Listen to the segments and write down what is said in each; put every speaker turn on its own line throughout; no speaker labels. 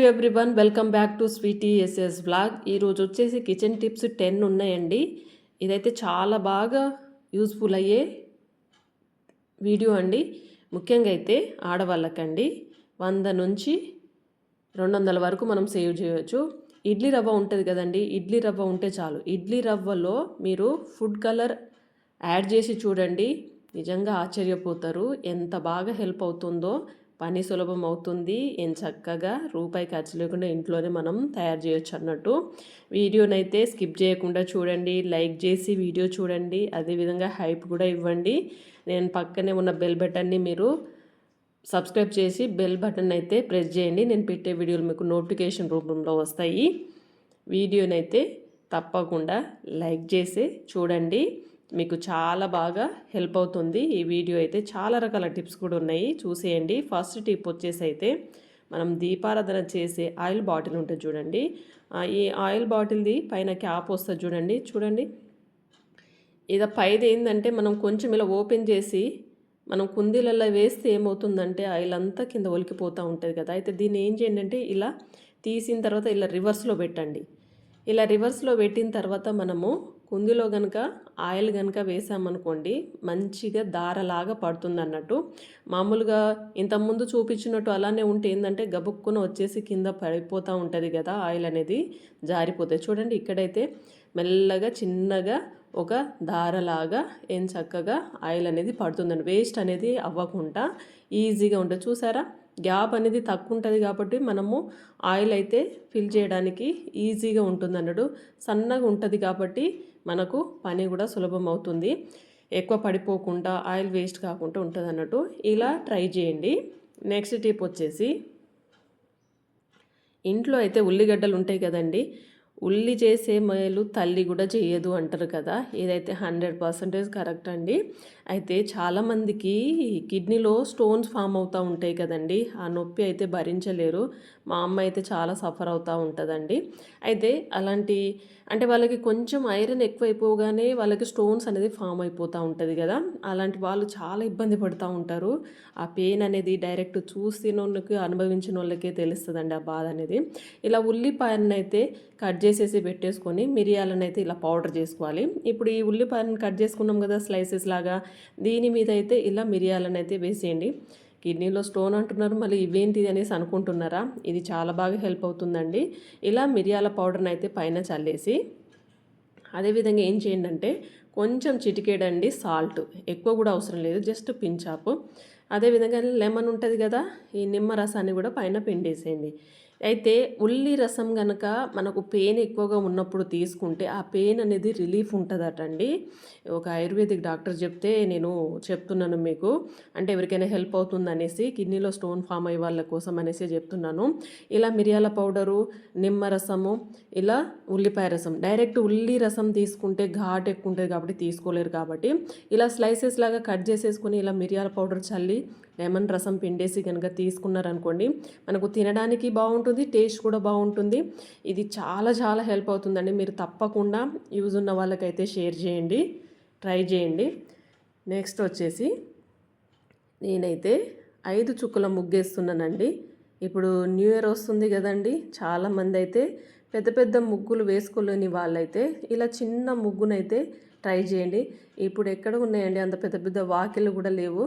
To everyone, welcome back to Sweety SS vlog. ఈరోజు వచ్చేసి kitchen tips 10 ఉన్నాయండి. ఇదైతే చాలా బాగా యూస్ఫుల్ అయ్యే వీడియో అండి. ముఖ్యంగా అయితే ఆడవాళ్ళకండి 100 నుంచి 200 వరకు మనం సేవ్ చేయవచ్చు. ఇడ్లీ రవ్వ ఉంటుంది కదండి, ఇడ్లీ రవ్వ ఉంటే చాలు. ఇడ్లీ రవ్వలో మీరు ఫుడ్ కలర్ యాడ్ చేసి చూడండి, నిజంగా ఆశ్చర్యపోతారు. ఎంత బాగా హెల్ప్ అవుతుందో, పని సులభం అవుతుంది. చక్కగా రూపాయి ఖర్చు లేకుండా ఇంట్లోనే మనం తయారు చేయొచ్చు అన్నట్టు. వీడియోనైతే స్కిప్ చేయకుండా చూడండి, లైక్ చేసి వీడియో చూడండి, అదేవిధంగా హైప్ కూడా ఇవ్వండి. నేను పక్కనే ఉన్న బెల్ బటన్ని మీరు సబ్స్క్రైబ్ చేసి బెల్ బటన్ అయితే ప్రెస్ చేయండి. నేను పెట్టే వీడియోలు మీకు నోటిఫికేషన్ రూపంలో వస్తాయి. వీడియోనైతే తప్పకుండా లైక్ చేసి చూడండి, మీకు చాలా బాగా హెల్ప్ అవుతుంది. ఈ వీడియో అయితే చాలా రకాల టిప్స్ కూడా ఉన్నాయి, చూసేయండి. ఫస్ట్ టిప్ వచ్చేసి అయితే మనం దీపారాధన చేసే ఆయిల్ బాటిల్ ఉంటుంది చూడండి. ఈ ఆయిల్ బాటిల్ది పైన క్యాప్ వస్తుంది చూడండి. చూడండి, ఇది పైది ఏంటంటే మనం కొంచెం ఇలా ఓపెన్ చేసి మనం కుందీలలో వేస్తే ఏమవుతుందంటే ఆయిల్ అంతా కింద ఒలికిపోతూ ఉంటుంది కదా. అయితే దీన్ని ఏం చేయండి అంటే ఇలా తీసిన తర్వాత ఇలా రివర్స్లో పెట్టండి. ఇలా రివర్స్లో పెట్టిన తర్వాత మనము కుందిలో కనుక ఆయిల్ కనుక వేసామనుకోండి, మంచిగా దారలాగా పడుతుంది అన్నట్టు. మామూలుగా ఇంతకుముందు చూపించినట్టు అలానే ఉంటే ఏంటంటే గబుక్కున వచ్చేసి కింద పడిపోతూ ఉంటుంది కదా, ఆయిల్ అనేది జారిపోతుంది. చూడండి, ఇక్కడైతే మెల్లగా చిన్నగా ఒక దారలాగా చక్కగా ఆయిల్ అనేది పడుతుందండి. వేస్ట్ అనేది అవ్వకుండా ఈజీగా ఉంటుంది. చూసారా, గ్యాప్ అనేది తక్కువ ఉంటుంది కాబట్టి మనము ఆయిల్ అయితే ఫిల్ చేయడానికి ఈజీగా ఉంటుంది అన్నట్టు. సన్నగా ఉంటుంది కాబట్టి మనకు పని కూడా సులభం అవుతుంది, ఎక్కువ పడిపోకుండా ఆయిల్ వేస్ట్ కాకుండా ఉంటుంది అన్నట్టు. ఇలా ట్రై చేయండి. నెక్స్ట్ టిప్ వచ్చేసి, ఇంట్లో అయితే ఉల్లిగడ్డలు ఉంటాయి కదండి. ఉల్లి చేసే మేలు తల్లి కూడా చేయదు అంటారు కదా. ఇదైతే 100% కరెక్ట్ అండి. అయితే చాలామందికి కిడ్నీలో స్టోన్స్ ఫామ్ అవుతూ ఉంటాయి కదండి. ఆ నొప్పి అయితే భరించలేరు. మా అమ్మ అయితే చాలా సఫర్ అవుతూ ఉంటుందండి. అయితే అలాంటి అంటే వాళ్ళకి కొంచెం ఐరన్ ఎక్కువైపోగానే వాళ్ళకి స్టోన్స్ అనేది ఫామ్ అయిపోతూ ఉంటుంది కదా. అలాంటి వాళ్ళు చాలా ఇబ్బంది పడుతూ ఉంటారు. ఆ పెయిన్ అనేది డైరెక్ట్ చూసిన వాళ్ళకి, అనుభవించిన వాళ్ళకే తెలుస్తుందండి ఆ బాధ అనేది. ఇలా ఉల్లిపాయలను అయితే కట్ చేసేసి పెట్టేసుకొని మిరియాలను అయితే ఇలా పౌడర్ చేసుకోవాలి. ఇప్పుడు ఈ ఉల్లిపాయలను కట్ చేసుకున్నాం కదా స్లైసెస్ లాగా, దీని మీద అయితే ఇలా మిరియాలను అయితే వేసేయండి. కిడ్నీలో స్టోన్ అంటున్నారు, మళ్ళీ ఇవేంటిది అనేసి అనుకుంటున్నారా? ఇది చాలా బాగా హెల్ప్ అవుతుందండి. ఇలా మిరియాల పౌడర్ని అయితే పైన చల్లేసి, అదేవిధంగా ఏం చేయండి అంటే కొంచెం చిటికేడండి సాల్ట్, ఎక్కువ కూడా అవసరం లేదు, జస్ట్ పించాపు. అదేవిధంగా లెమన్ ఉంటుంది కదా, ఈ నిమ్మ రసాన్ని కూడా పైన పిండేసేయండి. అయితే ఉల్లి రసం కనుక మనకు పెయిన్ ఎక్కువగా ఉన్నప్పుడు తీసుకుంటే ఆ పెయిన్ అనేది రిలీఫ్ ఉంటుందటండి. ఒక ఆయుర్వేదిక్ డాక్టర్ చెప్తే నేను చెప్తున్నాను మీకు, అంటే ఎవరికైనా హెల్ప్ అవుతుంది అనేసి, కిడ్నీలో స్టోన్ ఫామ్ అయ్యే వాళ్ళ కోసం అనేసి చెప్తున్నాను. ఇలా మిరియాల పౌడరు, నిమ్మరసము, ఇలా ఉల్లిపాయ రసం, డైరెక్ట్ ఉల్లి రసం తీసుకుంటే ఘాట్ ఎక్కువ ఉంటుంది కాబట్టి తీసుకోలేరు. కాబట్టి ఇలా స్లైసెస్ లాగా కట్ చేసేసుకొని ఇలా మిరియాల పౌడర్ చల్లి లెమన్ రసం పిండేసి కనుక తీసుకున్నారనుకోండి, మనకు తినడానికి బాగుంటుంది, టేస్ట్ కూడా బాగుంటుంది. ఇది చాలా చాలా హెల్ప్ అవుతుందండి. మీరు తప్పకుండా యూజ్ ఉన్న వాళ్ళకైతే షేర్ చేయండి, ట్రై చేయండి. నెక్స్ట్ వచ్చేసి నేనైతే 5 చుక్కల ముగ్గేస్తున్నానండి. ఇప్పుడు న్యూ ఇయర్ వస్తుంది కదండి. చాలామంది అయితే పెద్ద పెద్ద ముగ్గులు వేసుకోలేని వాళ్ళైతే ఇలా చిన్న ముగ్గునైతే ట్రై చేయండి. ఇప్పుడు ఎక్కడ ఉన్నాయండి అంత పెద్ద పెద్ద వాకిలు కూడా లేవు.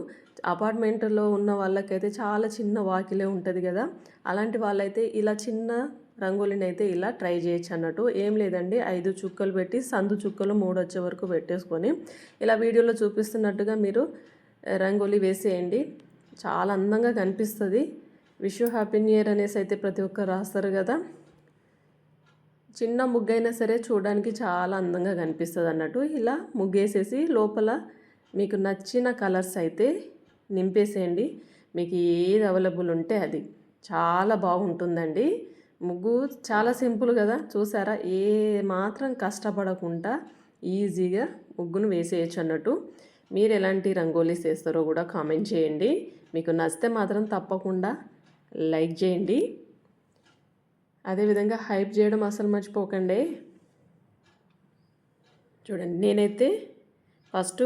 అపార్ట్మెంట్లో ఉన్న వాళ్ళకైతే చాలా చిన్న వాకిలే ఉంటుంది కదా. అలాంటి వాళ్ళైతే ఇలా చిన్న రంగోలిని అయితే ఇలా ట్రై చేయొచ్చు అన్నట్టు. ఏం లేదండి, 5 చుక్కలు పెట్టి సందు చుక్కలు 3 వచ్చే వరకు పెట్టేసుకొని ఇలా వీడియోలో చూపిస్తున్నట్టుగా మీరు రంగోలి వేసేయండి. చాలా అందంగా కనిపిస్తుంది. Wish you happy new year అనేసి అయితే ప్రతి ఒక్కరు రాస్తారు కదా. చిన్న ముగ్గైనా సరే చూడడానికి చాలా అందంగా కనిపిస్తుంది అన్నట్టు. ఇలా ముగ్గేసేసి లోపల మీకు నచ్చిన కలర్స్ అయితే నింపేసేయండి. మీకు ఏది అవైలబుల్ ఉంటే అది చాలా బాగుంటుందండి. ముగ్గు చాలా సింపుల్ కదా, చూసారా, ఏ మాత్రం కష్టపడకుండా ఈజీగా ముగ్గును వేసేయచ్చు అన్నట్టు. మీరు ఎలాంటి రంగోలీస్ వేస్తారో కూడా కామెంట్ చేయండి. మీకు నచ్చితే మాత్రం తప్పకుండా లైక్ చేయండి. అదేవిధంగా హైప్ చేయడం అసలు మర్చిపోకండి. చూడండి, నేనైతే ఫస్ట్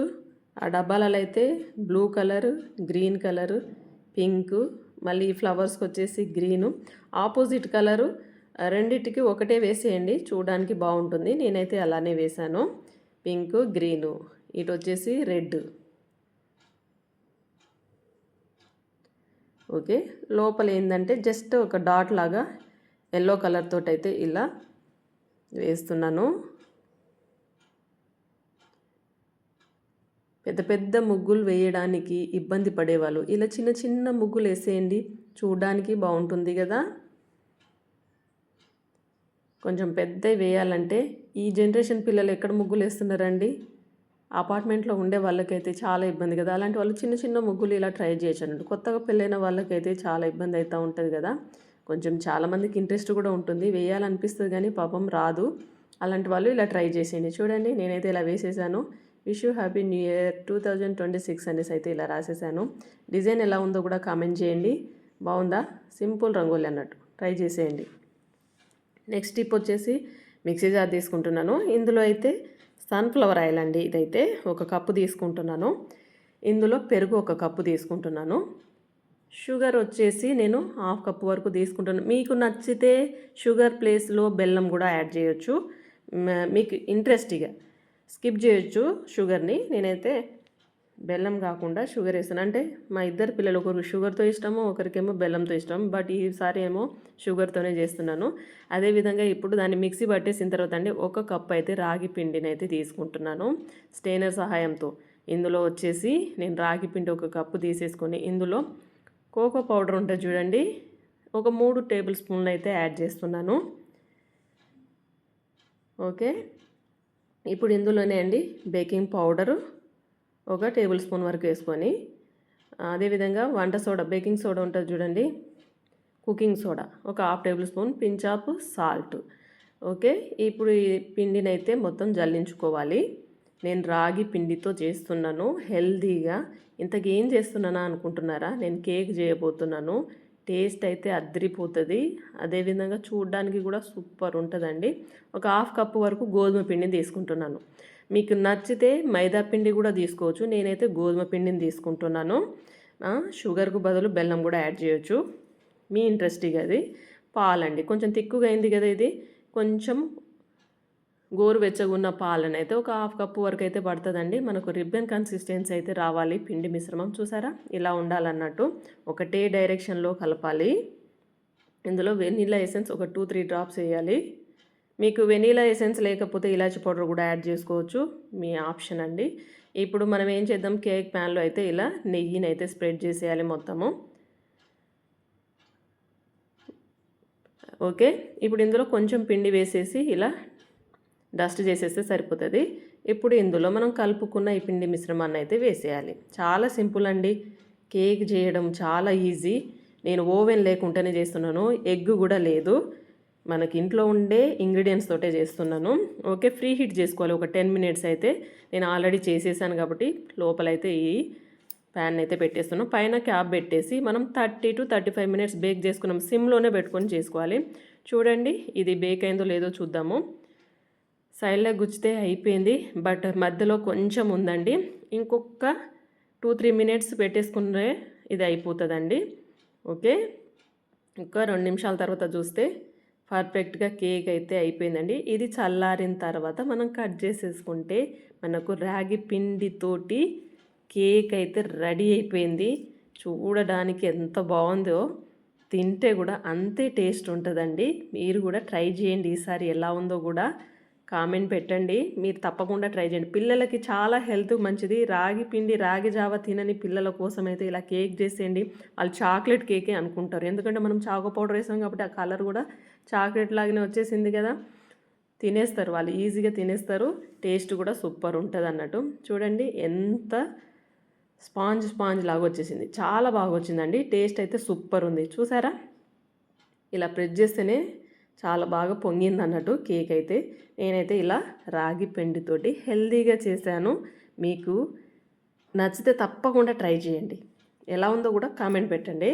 ఆ డబ్బాలలో అయితే blue colour, green colour, pink, మళ్ళీ ఈ ఫ్లవర్స్కి వచ్చేసి గ్రీను, ఆపోజిట్ కలరు రెండిటికి ఒకటే వేసేయండి, చూడడానికి బాగుంటుంది. నేనైతే అలానే వేశాను, పింక్ గ్రీను, ఇటు వచ్చేసి రెడ్. ఓకే, లోపల ఏంటంటే జస్ట్ ఒక డాట్ లాగా ఎల్లో కలర్ తోటి అయితే ఇలా వేస్తున్నాను. పెద్ద పెద్ద ముగ్గులు వేయడానికి ఇబ్బంది పడేవాళ్ళు ఇలా చిన్న చిన్న ముగ్గులు వేసేయండి, చూడడానికి బాగుంటుంది కదా. కొంచెం పెద్దవి వేయాలంటే ఈ జనరేషన్ పిల్లలు ఎక్కడ ముగ్గులు వేస్తున్నారండి? అపార్ట్మెంట్లో ఉండే వాళ్ళకైతే చాలా ఇబ్బంది కదా. అలాంటి వాళ్ళు చిన్న చిన్న ముగ్గులు ఇలా ట్రై చేయొచ్చు అన్నట్టు. కొత్తగా పెళ్ళైన వాళ్ళకైతే చాలా ఇబ్బంది అవుతూ ఉంటుంది కదా. కొంచెం చాలామందికి ఇంట్రెస్ట్ కూడా ఉంటుంది, వేయాలనిపిస్తుంది కానీ పాపం రాదు. అలాంటి వాళ్ళు ఇలా ట్రై చేసేయండి. చూడండి, నేనైతే ఇలా వేసేసాను. Wish you happy new year 2026 అనేసి అయితే ఇలా రాసేసాను. డిజైన్ ఎలా ఉందో కూడా కామెంట్ చేయండి. బాగుందా? సింపుల్ రంగోలి అన్నట్టు, ట్రై చేసేయండి. నెక్స్ట్ టిప్ వచ్చేసి మిక్సీ జార్ తీసుకుంటున్నాను. ఇందులో అయితే సన్ఫ్లవర్ ఆయిల్ అండి, ఇదైతే 1 కప్పు తీసుకుంటున్నాను. ఇందులో పెరుగు 1 కప్పు తీసుకుంటున్నాను. షుగర్ వచ్చేసి నేను 1/2 కప్పు వరకు తీసుకుంటున్నాను. మీకు నచ్చితే షుగర్ ప్లేస్లో బెల్లం కూడా యాడ్ చేయొచ్చు, మీకు ఇంట్రెస్ట్గా స్కిప్ చేయొచ్చు షుగర్ని. నేనైతే బెల్లం కాకుండా షుగర్ వేస్తాను. అంటే మా ఇద్దరు పిల్లలు, ఒకరికి షుగర్తో ఇష్టము, ఒకరికేమో బెల్లంతో ఇష్టం. బట్ ఈసారి ఏమో షుగర్తోనే చేస్తున్నాను. అదేవిధంగా ఇప్పుడు దాన్ని మిక్సీ పట్టేసిన తర్వాత అండి 1 కప్ అయితే రాగి పిండిని అయితే తీసుకుంటున్నాను స్టెయినర్ సహాయంతో. ఇందులో వచ్చేసి నేను రాగి పిండి 1 కప్పు తీసేసుకొని ఇందులో కోకో పౌడర్ ఉంటుంది చూడండి, ఒక 3 టేబుల్ స్పూన్లు అయితే యాడ్ చేస్తున్నాను. ఓకే, ఇప్పుడు ఇందులోనే అండి బేకింగ్ పౌడరు 1 టేబుల్ స్పూన్ వరకు వేసుకొని, అదేవిధంగా వంట సోడా, బేకింగ్ సోడా ఉంటుంది చూడండి, cooking soda 1 half table spoon, pinch of salt. Okay, ఇప్పుడు ఈ పిండిని అయితే మొత్తం జల్లించుకోవాలి. నేను రాగి పిండితో చేస్తున్నాను హెల్దీగా. ఇంతకీ ఏం చేస్తున్నానా అనుకుంటున్నారా? నేను కేక్ చేయబోతున్నాను. టేస్ట్ అయితే అద్దరిపోతుంది, అదేవిధంగా చూడడానికి కూడా సూపర్ ఉంటుందండి. 1 హాఫ్ కప్పు వరకు గోధుమ పిండిని తీసుకుంటున్నాను. మీకు నచ్చితే మైదా పిండి కూడా తీసుకోవచ్చు, నేనైతే గోధుమ పిండిని తీసుకుంటున్నాను. షుగర్కు బదులు బెల్లం కూడా యాడ్ చేయొచ్చు, మీ ఇంట్రెస్ట్గా. అది పాలండి, కొంచెం తిక్కుగా అయింది కదా, ఇది కొంచెం గోరువెచ్చగా ఉన్న పాలను అయితే 1 హాఫ్ కప్పు వరకు అయితే పడుతుందండి. మనకు రిబ్బన్ కన్సిస్టెన్సీ అయితే రావాలి పిండి మిశ్రమం, చూసారా ఇలా ఉండాలన్నట్టు, ఒకటే డైరెక్షన్లో కలపాలి. ఇందులో వెనిలా ఎసెన్స్ ఒక 2-3 డ్రాప్స్ వేయాలి. మీకు వెనీలా ఎసెన్స్ లేకపోతే ఇలాచి పౌడర్ కూడా యాడ్ చేసుకోవచ్చు, మీ ఆప్షన్ అండి. ఇప్పుడు మనం ఏం చేద్దాం, కేక్ ప్యాన్లో అయితే ఇలా నెయ్యిని అయితే స్ప్రెడ్ చేసేయాలి మొత్తము. ఓకే, ఇప్పుడు ఇందులో కొంచెం పిండి వేసేసి ఇలా డస్ట్ చేసేస్తే సరిపోతుంది. ఇప్పుడు ఇందులో మనం కలుపుకున్న ఈ పిండి మిశ్రమాన్ని అయితే వేసేయాలి. చాలా సింపుల్ అండి, కేక్ చేయడం చాలా ఈజీ. నేను ఓవెన్ లేకుండానే చేస్తున్నాను, ఎగ్ కూడా లేదు, మనకి ఇంట్లో ఉండే ఇంగ్రీడియంట్స్ తోటే చేస్తున్నాను. ఓకే, ఫ్రీ హీట్ చేసుకోవాలి ఒక 10 మినిట్స్ అయితే. నేను ఆల్రెడీ చేసేసాను కాబట్టి లోపలైతే ఈ ప్యాన్ అయితే పెట్టేస్తున్నాం. పైన క్యాప్ పెట్టేసి మనం 30 to 35 మినిట్స్ బేక్ చేసుకున్నాం, సిమ్లోనే పెట్టుకొని చేసుకోవాలి. చూడండి, ఇది బేక్ అయిందో లేదో చూద్దాము. సైడ్లో గుచ్చితే అయిపోయింది, బట్ మధ్యలో కొంచెం ఉందండి. ఇంకొక 2-3 మినిట్స్ పెట్టేసుకుంటే ఇది అయిపోతుందండి. ఓకే, ఇంకా 2 నిమిషాల తర్వాత చూస్తే పర్ఫెక్ట్గా కేక్ అయితే అయిపోయిందండి. ఇది చల్లారిన తర్వాత మనం కట్ చేసేసుకుంటే మనకు రాగి పిండితోటి కేక్ అయితే రెడీ అయిపోయింది. చూడడానికి ఎంత బాగుందో, తింటే కూడా అంతే టేస్ట్ ఉంటుందండి. మీరు కూడా ట్రై చేయండి, ఈసారి ఎలా ఉందో కూడా కామెంట్ పెట్టండి. మీరు తప్పకుండా ట్రై చేయండి, పిల్లలకి చాలా హెల్త్ మంచిది. రాగి పిండి రాగి జావ తినని పిల్లల కోసం అయితే ఇలా కేక్ చేసేయండి. వాళ్ళు చాక్లెట్ కేకే అనుకుంటారు, ఎందుకంటే మనం చాకో పౌడర్ వేసాం కాబట్టి ఆ కలర్ కూడా చాక్లెట్ లాగానే వచ్చేసింది కదా, తినేస్తారు వాళ్ళు, ఈజీగా తినేస్తారు. టేస్ట్ కూడా సూపర్ ఉంటుంది అన్నట్టు. చూడండి ఎంత స్పాంజ్ లాగా వచ్చేసింది, చాలా బాగా వచ్చిందండి. టేస్ట్ అయితే సూపర్ ఉంది, చూసారా? ఇలా ప్రెస్ చేస్తేనే చాలా బాగా పొంగింది అన్నట్టు కేక్ అయితే. నేనైతే ఇలా రాగి పిండితోటి హెల్దీగా చేశాను. మీకు నచ్చితే తప్పకుండా ట్రై చేయండి, ఎలా ఉందో కూడా కామెంట్ పెట్టండి.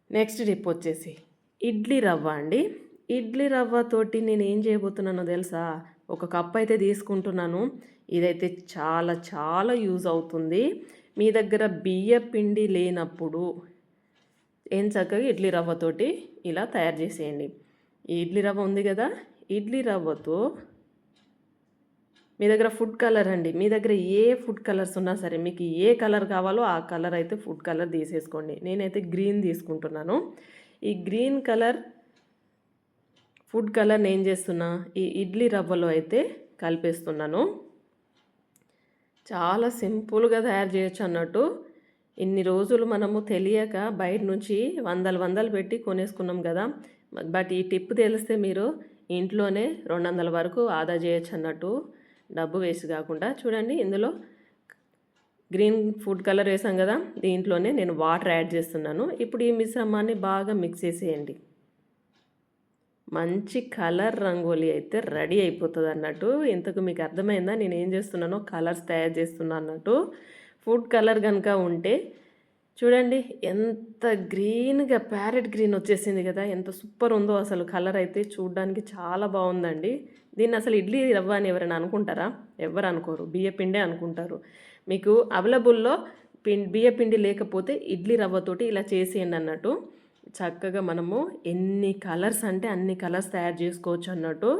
నెక్స్ట్ టిప్ వచ్చేసి ఇడ్లీ రవ్వ అండి. ఇడ్లీ రవ్వతోటి నేను ఏం చేయబోతున్నానో తెలుసా? 1 కప్ అయితే తీసుకుంటున్నాను. ఇదైతే చాలా చాలా యూజ్ అవుతుంది. మీ దగ్గర బియ్య పిండి లేనప్పుడు ఏం చక్కగా ఇడ్లీ రవ్వతోటి ఇలా తయారు చేసేయండి. ఈ ఇడ్లీ రవ్వ ఉంది కదా, ఇడ్లీ రవ్వతో మీ దగ్గర ఫుడ్ కలర్ అండి, మీ దగ్గర ఏ ఫుడ్ కలర్స్ ఉన్నా సరే మీకు ఏ కలర్ కావాలో ఆ కలర్ అయితే ఫుడ్ కలర్ తీసేసుకోండి. నేనైతే గ్రీన్ తీసుకుంటున్నాను. ఈ గ్రీన్ కలర్ ఫుడ్ కలర్ని ఏం చేస్తున్నా, ఈ ఇడ్లీ రవ్వలో అయితే కలిపేస్తున్నాను. చాలా సింపుల్గా తయారు చేయొచ్చు అన్నట్టు. ఇన్ని రోజులు మనము తెలియక బయట నుంచి వందలు పెట్టి కొనేసుకున్నాం కదా, బట్ ఈ టిప్ తెలిస్తే మీరు ఇంట్లోనే 200 వరకు ఆదా చేయొచ్చు అన్నట్టు, డబ్బు వేస్ట్ కాకుండా. చూడండి, ఇందులో గ్రీన్ ఫుడ్ కలర్ వేసాం కదా, దీంట్లోనే నేను వాటర్ యాడ్ చేస్తున్నాను. ఇప్పుడు ఈ మిశ్రమాన్ని బాగా మిక్స్ చేసేయండి. మంచి కలర్ రంగోలీ అయితే రెడీ అయిపోతుంది అన్నట్టు. ఇంతకు మీకు అర్థమైందా నేను ఏం చేస్తున్నానో, కలర్స్ తయారు చేస్తున్నా అన్నట్టు. ఫుడ్ కలర్ కనుక ఉంటే చూడండి ఎంత గ్రీన్గా ప్యారెట్ గ్రీన్ వచ్చేసింది కదా, ఎంత సూపర్ ఉందో అసలు. కలర్ అయితే చూడడానికి చాలా బాగుందండి. దీన్ని అసలు ఇడ్లీ రవ్వ అని ఎవరైనా అనుకుంటారా? ఎవరు అనుకోరు, బియ్యపిండే అనుకుంటారు. మీకు అవైలబుల్లో బియ్యపిండి లేకపోతే ఇడ్లీ రవ్వతోటి ఇలా చేసేయండి అన్నట్టు. చక్కగా మనము ఎన్ని కలర్స్ అంటే అన్ని కలర్స్ తయారు చేసుకోవచ్చు అన్నట్టు.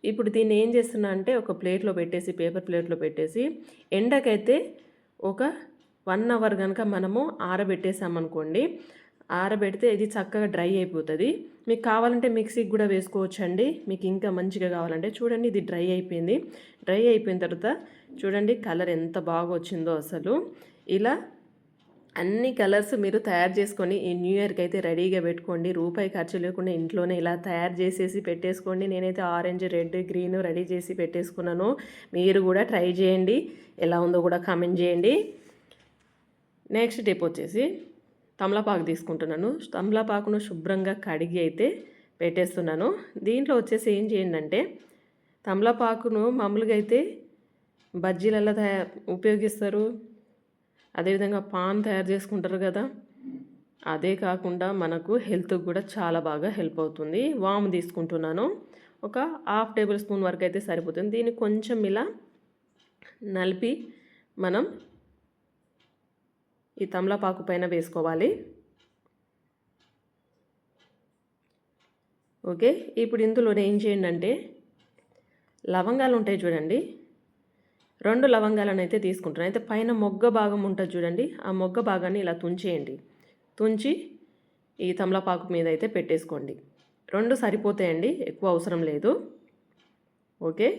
ఇప్పుడు దీన్ని ఏం చేస్తున్నా అంటే ఒక ప్లేట్లో పెట్టేసి, పేపర్ ప్లేట్లో పెట్టేసి, ఎండకైతే ఒక 1 అవర్ కనుక మనము ఆరబెట్టేసామనుకోండి, ఆరబెడితే ఇది చక్కగా డ్రై అయిపోతుంది. మీకు కావాలంటే మిక్సీకి కూడా వేసుకోవచ్చండి, మీకు ఇంకా మంచిగా కావాలంటే. చూడండి, ఇది డ్రై అయిపోయింది. డ్రై అయిపోయిన తర్వాత చూడండి కలర్ ఎంత బాగా వచ్చిందో అసలు. ఇలా అన్ని కలర్స్ మీరు తయారు చేసుకొని ఈ న్యూ ఇయర్కి అయితే రెడీగా పెట్టుకోండి. రూపాయి ఖర్చు లేకుండా ఇంట్లోనే ఇలా తయారు చేసేసి పెట్టేసుకోండి. నేనైతే ఆరెంజ్, రెడ్, గ్రీన్ రెడీ చేసి పెట్టేసుకున్నాను. మీరు కూడా ట్రై చేయండి, ఎలా ఉందో కూడా కామెంట్ చేయండి. నెక్స్ట్ టిప్ వచ్చేసి తమలపాకు తీసుకుంటున్నాను. తమలపాకును శుభ్రంగా కడిగి అయితే పెట్టేస్తున్నాను. దీంట్లో వచ్చేసి ఏం చేయండి అంటే, తమలపాకును మామూలుగా అయితే బజ్జీలలో ఉపయోగిస్తారు, అదేవిధంగా పాన్ తయారు చేసుకుంటారు కదా. అదే కాకుండా మనకు హెల్త్కి కూడా చాలా బాగా హెల్ప్ అవుతుంది. వాము తీసుకుంటున్నాను, ఒక 1/2 టేబుల్ స్పూన్ వరకు అయితే సరిపోతుంది. దీన్ని కొంచెం ఇలా నలిపి మనం ఈ తమలపాకు పైన వేసుకోవాలి. ఓకే, ఇప్పుడు ఇందులో ఏం చేయండి అంటే, లవంగాలు ఉంటాయి చూడండి, 2 లవంగాలను అయితే తీసుకుంటాను. అయితే పైన మొగ్గ భాగం ఉంటుంది చూడండి, ఆ మొగ్గ భాగాన్ని ఇలా తుంచేయండి. తుంచి ఈ తమలపాకు మీద అయితే పెట్టేసుకోండి. 2 సరిపోతాయండి, ఎక్కువ అవసరం లేదు. ఓకే,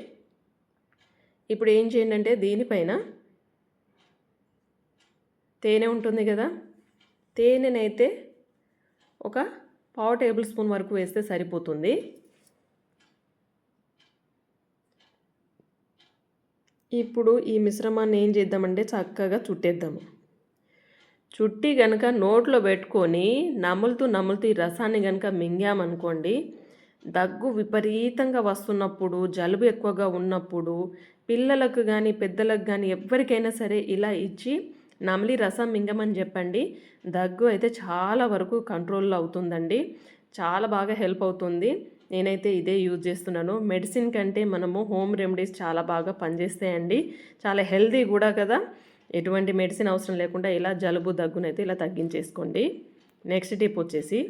ఇప్పుడు ఏం చేయండి అంటే, దీనిపైన తేనె ఉంటుంది కదా, తేనెనైతే ఒక 1/2 టేబుల్ స్పూన్ వరకు వేస్తే సరిపోతుంది. ఇప్పుడు ఈ మిశ్రమాన్ని ఏం చేద్దామంటే చక్కగా చుట్టేద్దాము. చుట్టి కనుక నోట్లో పెట్టుకొని నములుతూ ఈ రసాన్ని కనుక మింగామనుకోండి, దగ్గు విపరీతంగా వస్తున్నప్పుడు, జలుబు ఎక్కువగా ఉన్నప్పుడు, పిల్లలకు కానీ పెద్దలకు కానీ ఎవరికైనా సరే ఇలా ఇచ్చి నమిలి రసం మింగమని చెప్పండి. దగ్గు అయితే చాలా వరకు కంట్రోల్లో అవుతుందండి, చాలా బాగా హెల్ప్ అవుతుంది. నేనైతే ఇదే యూజ్ చేస్తున్నాను. మెడిసిన్ కంటే మనము హోమ్ రెమెడీస్ చాలా బాగా పనిచేస్తాయండి, చాలా హెల్తీ కూడా కదా. ఎటువంటి మెడిసిన్ అవసరం లేకుండా ఇలా జలుబు దగ్గునైతే ఇలా తగ్గించేసుకోండి. నెక్స్ట్ టిప్ వచ్చేసి,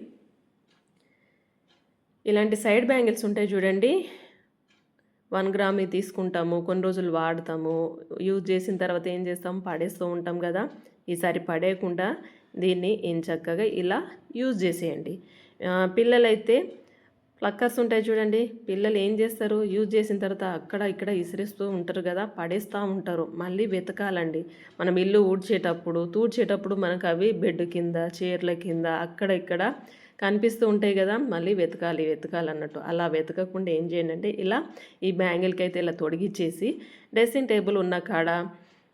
ఇలాంటి సైడ్ బ్యాంగిల్స్ ఉంటాయి చూడండి, 1 గ్రామ్ తీసుకుంటాము, కొన్ని రోజులు వాడతాము, యూజ్ చేసిన తర్వాత ఏం చేస్తాం, పడేస్తూ ఉంటాం కదా. ఈసారి పడేయకుండా దీన్ని చక్కగా ఇలా యూజ్ చేసేయండి. పిల్లలైతే ప్లక్కర్స్ ఉంటాయి చూడండి, పిల్లలు ఏం చేస్తారు, యూజ్ చేసిన తర్వాత అక్కడ ఇక్కడ ఇసిరేస్తూ ఉంటారు కదా, పడేస్తూ ఉంటారు. మళ్ళీ వెతకాలండి. మనం ఇల్లు తూడ్చేటప్పుడు మనకు అవి బెడ్ కింద, చైర్ల కింద, అక్కడ ఇక్కడ కనిపిస్తూ ఉంటాయి కదా, మళ్ళీ వెతకాలి అన్నట్టు. అలా వెతకకుండా ఏం చేయండి అంటే, ఇలా ఈ బ్యాంగిల్కి అయితే ఇలా తొడిగిచ్చేసి డ్రెస్సింగ్ టేబుల్ ఉన్న కాడ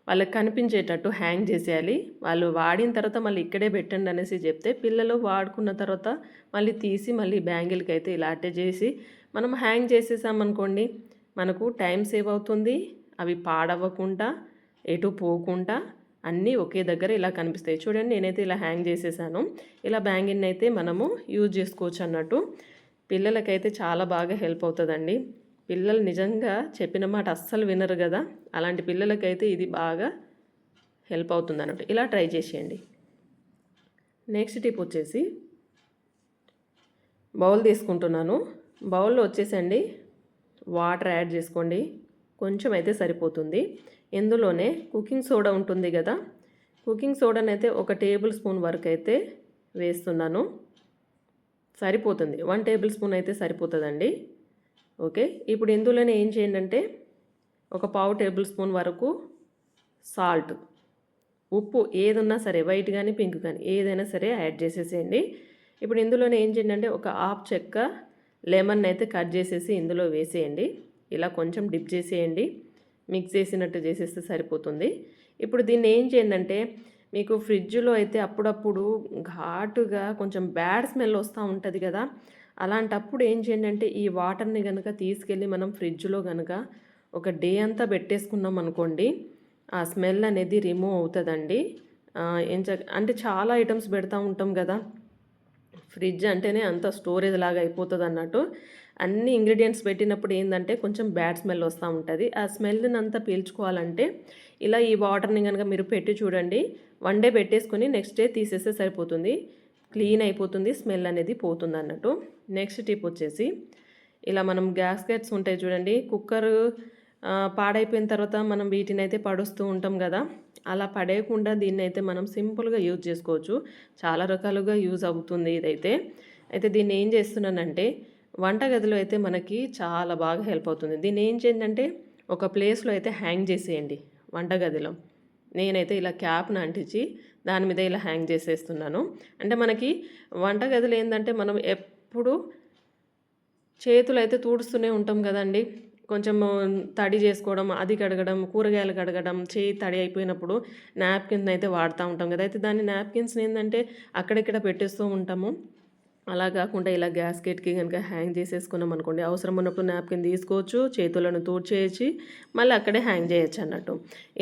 వాళ్ళకి కనిపించేటట్టు హ్యాంగ్ చేసేయాలి. వాళ్ళు వాడిన తర్వాత మళ్ళీ ఇక్కడే పెట్టండి అనేసి చెప్తే, పిల్లలు వాడుకున్న తర్వాత మళ్ళీ తీసి మళ్ళీ బ్యాంగిల్కి అయితే ఇలా అటాచ్ చేసి మనం హ్యాంగ్ చేసేసామనుకోండి, మనకు టైం సేవ్ అవుతుంది. అవి పాడవ్వకుండా, ఎటు పోకుండా అన్నీ ఒకే దగ్గర ఇలా కనిపిస్తాయి. చూడండి, నేనైతే ఇలా హ్యాంగ్ చేసేసాను. ఇలా బ్యాంగిల్ని అయితే మనము యూజ్ చేసుకోవచ్చు అన్నట్టు. పిల్లలకైతే చాలా బాగా హెల్ప్ అవుతుందండి. పిల్లలు నిజంగా చెప్పిన మాట అస్సలు వినరు కదా, అలాంటి పిల్లలకైతే ఇది బాగా హెల్ప్ అవుతుంది అన్నట్టు. ఇలా ట్రై చేసేయండి. నెక్స్ట్ టిప్ వచ్చేసి బౌల్ తీసుకుంటున్నాను. బౌల్లో వచ్చేసండి వాటర్ యాడ్ చేసుకోండి. కొంచెం అయితే సరిపోతుంది. ఇందులోనే కుకింగ్ సోడా ఉంటుంది కదా, కుకింగ్ సోడానైతే 1 టేబుల్ స్పూన్ వరకు అయితే వేస్తున్నాను. సరిపోతుంది, 1 టేబుల్ స్పూన్ అయితే సరిపోతుందండి. ఓకే, ఇప్పుడు ఇందులోనే ఏం చేయండి అంటే 1/4 టేబుల్ స్పూన్ వరకు సాల్ట్, ఉప్పు ఏదున్నా సరే, వైట్ కానీ పింక్ కానీ ఏదైనా సరే యాడ్ చేసేసేయండి. ఇప్పుడు ఇందులోనే ఏం చేయండి అంటే 1 హాఫ్ చెక్క లెమన్ అయితే కట్ చేసేసి ఇందులో వేసేయండి. ఇలా కొంచెం డిప్ చేసేయండి, మిక్స్ చేసినట్టు చేసేస్తే సరిపోతుంది. ఇప్పుడు దీన్ని ఏం చేయండి అంటే మీకు ఫ్రిడ్జ్లో అయితే అప్పుడప్పుడు ఘాటుగా కొంచెం బ్యాడ్ స్మెల్ వస్తూ ఉంటుంది కదా, అలాంటప్పుడు ఏం చేయండి అంటే ఈ వాటర్ని కనుక తీసుకెళ్ళి మనం ఫ్రిడ్జ్లో కనుక ఒక డే అంతా పెట్టేసుకున్నాం అనుకోండి, ఆ స్మెల్ అనేది రిమూవ్ అవుతుందండి. అంటే చాలా ఐటమ్స్ పెడతా ఉంటాం కదా, ఫ్రిడ్జ్ అంటేనే అంత స్టోరేజ్ లాగా అయిపోతుంది అన్నట్టు. అన్ని ఇంగ్రీడియంట్స్ పెట్టినప్పుడు ఏంటంటే కొంచెం బ్యాడ్ స్మెల్ వస్తూ ఉంటుంది. ఆ స్మెల్ని అంతా పీల్చుకోవాలంటే ఇలా ఈ వాటర్ని కనుక మీరు పెట్టి చూడండి, 1 డే పెట్టేసుకొని నెక్స్ట్ డే తీసేస్తే సరిపోతుంది, క్లీన్ అయిపోతుంది, స్మెల్ అనేది పోతుంది అన్నట్టు. నెక్స్ట్ టిప్ వచ్చేసి ఇలా మనం గ్యాస్కెట్స్ ఉంటాయి చూడండి, కుక్కర్ పాడైపోయిన తర్వాత మనం వీటిని అయితే పడుస్తూ ఉంటాం కదా, అలా పడేయకుండా దీన్ని అయితే మనం సింపుల్గా యూజ్ చేసుకోవచ్చు. చాలా రకాలుగా యూజ్ అవుతుంది ఇదైతే. అయితే దీన్ని ఏం చేస్తున్నానంటే వంటగదిలో అయితే మనకి చాలా బాగా హెల్ప్ అవుతుంది. దీన్ని ఏం చేయండి ఒక ప్లేస్లో అయితే హ్యాంగ్ చేసేయండి వంటగదిలో. నేనైతే ఇలా క్యాప్ను అంటించి దాని మీద ఇలా హ్యాంగ్ చేసేస్తున్నాను. అంటే మనకి వంటగదిలో ఏంటంటే మనం ఎప్పుడు చేతులు అయితే తుడుస్తూనే ఉంటాం కదండి, కొంచెం తడి చేసుకోవడం, అది కడగడం, కూరగాయలు కడగడం, చేయి తడి అయిపోయినప్పుడు నాప్కిన్ అయితే వాడుతూ ఉంటాం కదా. అయితే దాన్ని నాప్కిన్స్ని ఏంటంటే అక్కడిక్కడ పెట్టేస్తూ ఉంటాము. అలా కాకుండా ఇలా గ్యాస్కెట్కి కనుక హ్యాంగ్ చేసేసుకున్నాం అనుకోండి, అవసరం ఉన్నప్పుడు నాప్కిన్ తీసుకోవచ్చు, చేతులను తూడ్చేయచ్చు, మళ్ళీ అక్కడే హ్యాంగ్ చేయొచ్చు అన్నట్టు.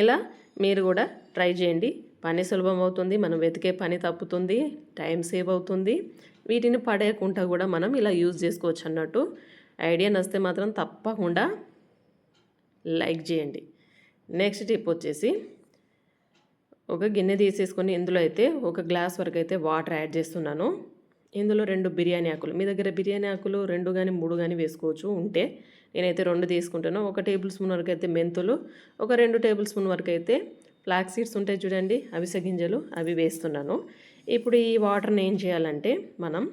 ఇలా మీరు కూడా ట్రై చేయండి, పని సులభం అవుతుంది, మనం వెతికే పని తప్పుతుంది, టైం సేవ్ అవుతుంది, వీటిని పడేయకుండా కూడా మనం ఇలా యూజ్ చేసుకోవచ్చు అన్నట్టు. ఐడియా నచ్చితే మాత్రం తప్పకుండా లైక్ చేయండి. నెక్స్ట్ టిప్ వచ్చేసి ఒక గిన్నె తీసేసుకొని ఇందులో అయితే 1 గ్లాస్ వరకు అయితే వాటర్ యాడ్ చేస్తున్నాను. ఇందులో 2 బిర్యానీ ఆకులు, మీ దగ్గర బిర్యానీ ఆకులు 2 కానీ 3 కానీ వేసుకోవచ్చు ఉంటే, నేనైతే 2 తీసుకుంటాను. 1 టేబుల్ స్పూన్ వరకు అయితే మెంతులు, ఒక 2 టేబుల్ స్పూన్ వరకు అయితే ఫ్లాక్ సీడ్స్ ఉంటాయి చూడండి, అవిసె గింజలు, అవి వేస్తున్నాను. ఇప్పుడు ఈ వాటర్ని ఏం చేయాలంటే మనం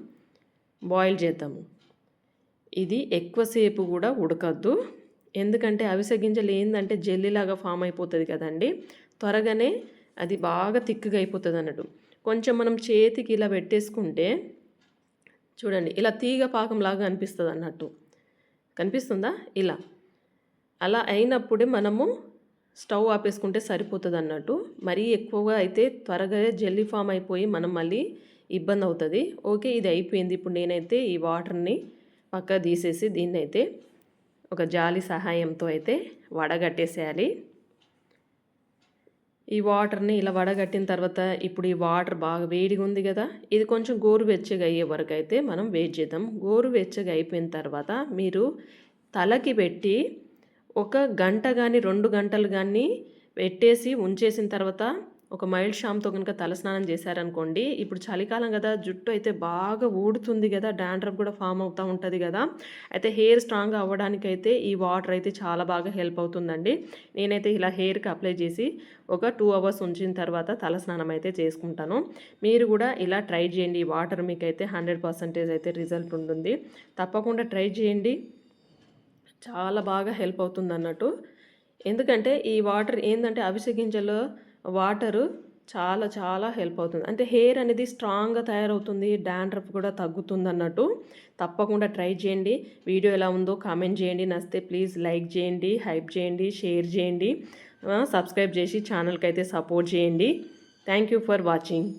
బాయిల్ చేద్దాము. ఇది ఎక్కువసేపు కూడా ఉడకద్దు, ఎందుకంటే అవిసె గింజలు ఏంటంటే జెల్లీలాగా ఫామ్ అయిపోతుంది కదండి, త్వరగానే అది బాగా థిక్గా అయిపోతుంది అన్నట్టు. కొంచెం మనం చేతికి ఇలా పెట్టేసుకుంటే చూడండి, ఇలా తీగ పాకంలాగా అనిపిస్తుంది అన్నట్టు, కనిపిస్తుందా? ఇలా అలా అయినప్పుడే మనము స్టవ్ ఆపేసుకుంటే సరిపోతుంది అన్నట్టు. మరీ ఎక్కువగా అయితే త్వరగా జెల్లీ ఫామ్ అయిపోయి మనం మళ్ళీ ఇబ్బంది అవుతుంది. ఓకే, ఇది అయిపోయింది. ఇప్పుడు నేనైతే ఈ వాటర్ని పక్క తీసేసి దీన్ని అయితే ఒక జాలి సహాయంతో అయితే వడగట్టేసేయాలి. ఈ వాటర్ని ఇలా వడగట్టిన తర్వాత ఇప్పుడు ఈ వాటర్ బాగా వేడిగా ఉంది కదా, ఇది కొంచెం గోరువెచ్చగా అయ్యే వరకు అయితే మనం వెయిట్ చేద్దాం. గోరువెచ్చగా అయిపోయిన తర్వాత మీరు తలకి పెట్టి 1 గంట కానీ 2 గంటలు కానీ పెట్టేసి ఉంచేసిన తర్వాత ఒక మైల్డ్ షాంపుతో కనుక తలస్నానం చేశారనుకోండి, ఇప్పుడు చలికాలం కదా, జుట్టు అయితే బాగా ఊడుతుంది కదా, డాండ్రఫ్ కూడా ఫామ్ అవుతూ ఉంటుంది కదా, అయితే హెయిర్ స్ట్రాంగ్ అవ్వడానికైతే ఈ వాటర్ అయితే చాలా బాగా హెల్ప్ అవుతుందండి. నేనైతే ఇలా హెయిర్కి అప్లై చేసి ఒక 2 అవర్స్ ఉంచిన తర్వాత తలస్నానం అయితే చేసుకుంటాను. మీరు కూడా ఇలా ట్రై చేయండి. ఈ వాటర్ మీకైతే 100% అయితే రిజల్ట్ ఉంటుంది. తప్పకుండా ట్రై చేయండి, చాలా బాగా హెల్ప్ అవుతుంది అన్నట్టు. ఎందుకంటే ఈ వాటర్ ఏంటంటే అవిసె గింజల వాటరు చాలా చాలా హెల్ప్ అవుతుంది, అంటే హెయిర్ అనేది స్ట్రాంగ్గా తయారవుతుంది, డాండ్రఫ్ కూడా తగ్గుతుంది అన్నట్టు. తప్పకుండా ట్రై చేయండి. వీడియో ఎలా ఉందో కామెంట్ చేయండి, నచ్చితే ప్లీజ్ లైక్ చేయండి, హైప్ చేయండి, షేర్ చేయండి, సబ్స్క్రైబ్ చేసి ఛానల్కి అయితే సపోర్ట్ చేయండి. Thank you for watching.